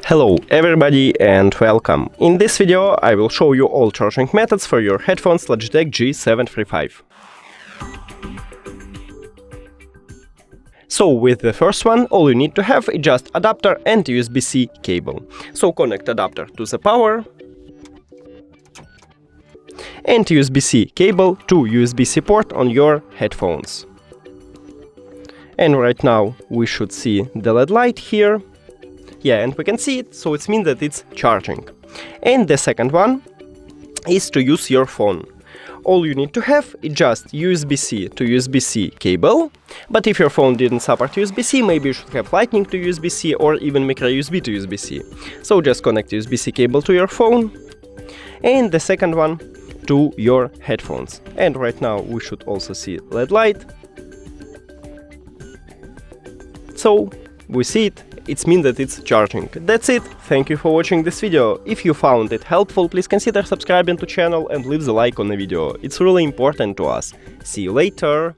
Hello everybody and welcome! In this video I will show you all charging methods for your headphones Logitech G735. So with the first one, all you need to have is just adapter and USB-C cable. So connect adapter to the power and USB-C cable to USB-C port on your headphones. And right now we should see the LED light here. Yeah, and we can see it, so it means that it's charging. And the second one is to use your phone. All you need to have is just USB-C to USB-C cable, but if your phone didn't support USB-C, maybe you should have Lightning to USB-C or even micro USB to USB-C. So just connect USB-C cable to your phone, and the second one to your headphones. And right now we should also see LED light. So we see it. It means that it's charging. That's it. Thank you for watching this video. If you found it helpful, please consider subscribing to channel and leave the like on the video. It's really important to us. See you later.